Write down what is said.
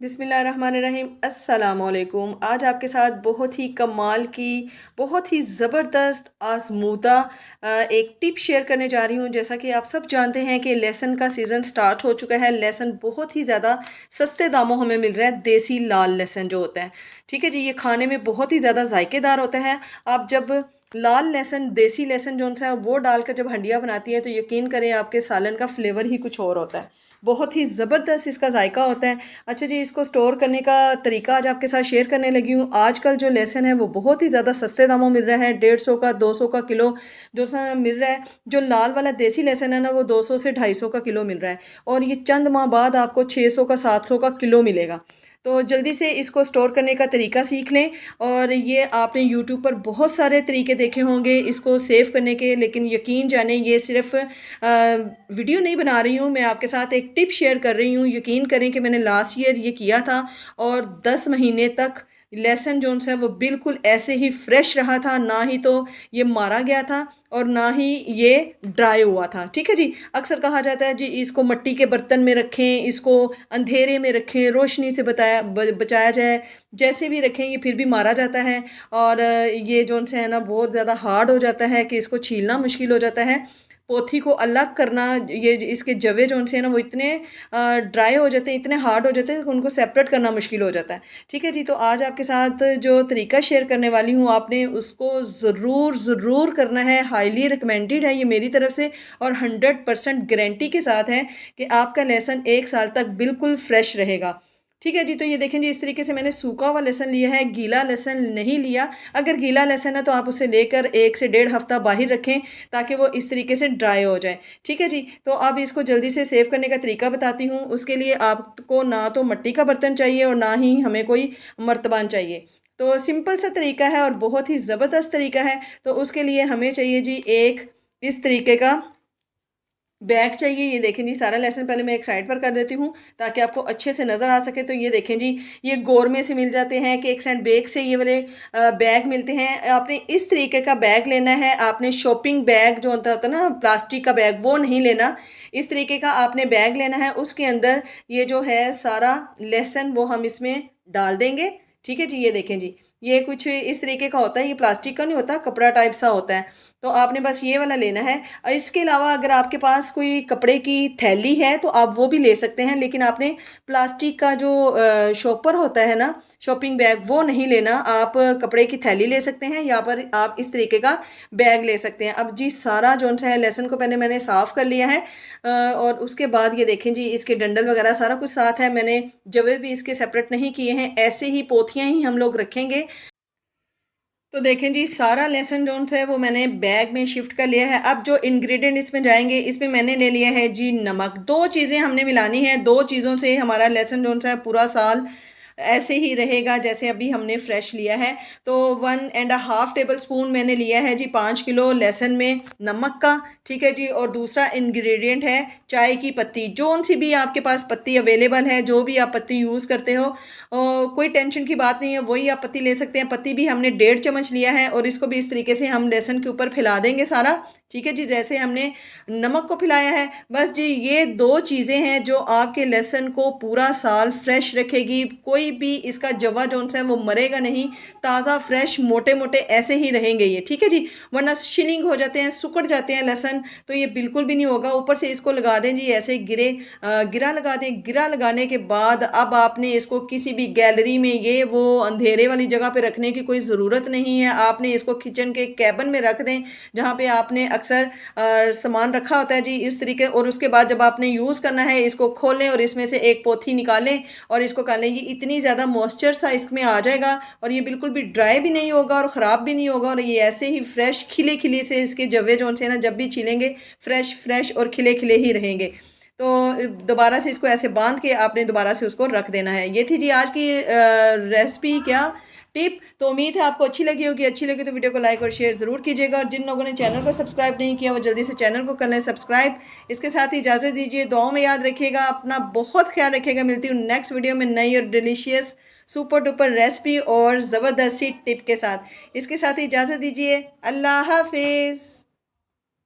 बिस्मिल्लाहिर्रहमानिर्रहीम अस्सलामुअलैकुम। आज आपके साथ बहुत ही कमाल की, बहुत ही ज़बरदस्त आज़मूदा एक टिप शेयर करने जा रही हूँ। जैसा कि आप सब जानते हैं कि लहसुन का सीज़न स्टार्ट हो चुका है। लहसुन बहुत ही ज़्यादा सस्ते दामों हमें मिल रहा है, देसी लाल लहसुन जो होता है। ठीक है जी, ये खाने में बहुत ही ज़्यादा जायकेदार होता है। आप जब लाल लहसुन, देसी लहसुन जो सा है वो डालकर जब हंडिया बनाती है तो यकीन करें आपके सालन का फ्लेवर ही कुछ और होता है। बहुत ही ज़बरदस्त इसका जायका होता है। अच्छा जी, इसको स्टोर करने का तरीका आज आपके साथ शेयर करने लगी हूँ। आजकल जो लहसुन है वो बहुत ही ज़्यादा सस्ते दामों मिल रहा है, 150 का 200 का किलो जो सा मिल रहा है। जो लाल वाला देसी लहसुन है ना, वो 200 से 250 का किलो मिल रहा है, और ये चंद माह बाद आपको 600 का 700 का किलो मिलेगा। तो जल्दी से इसको स्टोर करने का तरीका सीख लें। और ये आपने यूट्यूब पर बहुत सारे तरीके देखे होंगे इसको सेव करने के, लेकिन यकीन जाने ये सिर्फ वीडियो नहीं बना रही हूँ, मैं आपके साथ एक टिप शेयर कर रही हूँ। यकीन करें कि मैंने लास्ट ईयर ये किया था और 10 महीने तक लहसुन जो है वो बिल्कुल ऐसे ही फ्रेश रहा था, ना ही तो ये मारा गया था और ना ही ये ड्राई हुआ था। ठीक है जी, अक्सर कहा जाता है जी इसको मिट्टी के बर्तन में रखें, इसको अंधेरे में रखें, रोशनी से बचाया जाए। जैसे भी रखें ये फिर भी मारा जाता है, और ये जो है ना बहुत ज़्यादा हार्ड हो जाता है कि इसको छीलना मुश्किल हो जाता है। पोथी को अलग करना, ये इसके जवे जो से ना वो इतने ड्राई हो जाते हैं, इतने हार्ड हो जाते हैं कि उनको सेपरेट करना मुश्किल हो जाता है। ठीक है जी, तो आज आपके साथ जो तरीका शेयर करने वाली हूँ, आपने उसको ज़रूर ज़रूर करना है। हाईली रिकमेंडेड है ये मेरी तरफ से, और 100% गारंटी के साथ है कि आपका लहसुन 1 साल तक बिल्कुल फ्रेश रहेगा। ठीक है जी, तो ये देखें जी, इस तरीके से मैंने सूखा हुआ लहसुन लिया है, गीला लहसुन नहीं लिया। अगर गीला लहसुन है तो आप उसे लेकर 1 से 1.5 हफ्ता बाहर रखें ताकि वो इस तरीके से ड्राई हो जाए। ठीक है जी, तो अब इसको जल्दी से सेव करने का तरीका बताती हूँ। उसके लिए आपको ना तो मिट्टी का बर्तन चाहिए और ना ही हमें कोई मर्तबान चाहिए। तो सिंपल सा तरीका है और बहुत ही ज़बरदस्त तरीका है। तो उसके लिए हमें चाहिए जी एक इस तरीके का बैग चाहिए। ये देखें जी, सारा लेसन पहले मैं एक साइड पर कर देती हूँ ताकि आपको अच्छे से नज़र आ सके। तो ये देखें जी, ये गौरमे से मिल जाते हैं कि एक सेंट बैग से ये वाले बैग मिलते हैं। आपने इस तरीके का बैग लेना है। आपने शॉपिंग बैग जो होता है ना, प्लास्टिक का बैग, वो नहीं लेना। इस तरीके का आपने बैग लेना है। उसके अंदर ये जो है सारा लहसुन वो हम इसमें डाल देंगे। ठीक है जी, ये देखें जी, ये कुछ इस तरीके का होता है। ये प्लास्टिक का नहीं होता, कपड़ा टाइप सा होता है। तो आपने बस ये वाला लेना है। और इसके अलावा अगर आपके पास कोई कपड़े की थैली है तो आप वो भी ले सकते हैं, लेकिन आपने प्लास्टिक का जो शॉपर होता है ना, शॉपिंग बैग, वो नहीं लेना। आप कपड़े की थैली ले सकते हैं, या पर आप इस तरीके का बैग ले सकते हैं। अब जी सारा जो है लहसुन को पहले मैंने साफ़ कर लिया है, और उसके बाद ये देखें जी, इसके डंडल वगैरह सारा कुछ साथ है। मैंने जवे भी इसके सेपरेट नहीं किए हैं, ऐसे ही पोथियाँ ही हम लोग रखेंगे। तो देखें जी, सारा लहसुन जो है वो मैंने बैग में शिफ्ट कर लिया है। अब जो इंग्रेडिएंट इसमें जाएंगे, इसमें मैंने ले लिया है जी नमक। दो चीज़ें हमने मिलानी है, दो चीज़ों से हमारा लहसुन जो है पूरा साल ऐसे ही रहेगा जैसे अभी हमने फ्रेश लिया है। तो 1.5 टेबल स्पून मैंने लिया है जी 5 किलो लहसुन में नमक का। ठीक है जी, और दूसरा इंग्रेडिएंट है चाय की पत्ती। जोन सी भी आपके पास पत्ती अवेलेबल है, जो भी आप पत्ती यूज़ करते हो, कोई टेंशन की बात नहीं है, वही आप पत्ती ले सकते हैं। पत्ती भी हमने 1.5 चम्मच लिया है, और इसको भी इस तरीके से हम लहसुन के ऊपर फैला देंगे सारा। ठीक है जी, जैसे हमने नमक को फैलाया है। बस जी, ये दो चीज़ें हैं जो आपके लहसुन को पूरा साल फ्रेश रखेगी। कोई भी इसका जवा जो है वो मरेगा नहीं, ताज़ा फ्रेश मोटे मोटे ऐसे ही रहेंगे ये। ठीक है जी, वरना शिनिंग हो जाते हैं, सुकड़ जाते हैं लहसुन, तो ये बिल्कुल भी नहीं होगा। ऊपर से इसको लगा दें जी ऐसे गिरा लगा दें। गिरा लगाने के बाद अब आपने इसको किसी भी गैलरी में, ये वो अंधेरे वाली जगह पे रखने की कोई ज़रूरत नहीं है। आपने इसको किचन के कैबिन में रख दें, जहाँ पे आपने अक्सर सामान रखा होता है जी इस तरीके। और उसके बाद जब आपने यूज़ करना है, इसको खोलें और इसमें से एक पोथी निकालें और इसको कर लें। ये इतनी ज़्यादा मॉइस्चर सा इसमें आ जाएगा, और ये बिल्कुल भी ड्राई भी नहीं होगा और ख़राब भी नहीं होगा, और ये ऐसे ही फ्रेश खिले खिले से इसके जवे जो से ना जब भी छिलेंगे फ्रेश फ्रेश और खिले खिले ही रहेंगे। तो दोबारा से इसको ऐसे बांध के आपने दोबारा से उसको रख देना है। ये थी जी आज की रेसिपी, क्या टिप। तो उम्मीद है आपको अच्छी लगी होगी। अच्छी लगी तो वीडियो को लाइक और शेयर ज़रूर कीजिएगा, और जिन लोगों ने चैनल को सब्सक्राइब नहीं किया वो जल्दी से चैनल को कर लें सब्सक्राइब। इसके साथ ही इजाज़त दीजिए, दुआओं में याद रखिएगा, अपना बहुत ख्याल रखिएगा। मिलती हूँ नेक्स्ट वीडियो में नई और डिलीशियस सुपर डुपर रेसिपी और ज़बरदस्त सी टिप के साथ। इसके साथ ही इजाज़त दीजिए, अल्लाह हाफिज़।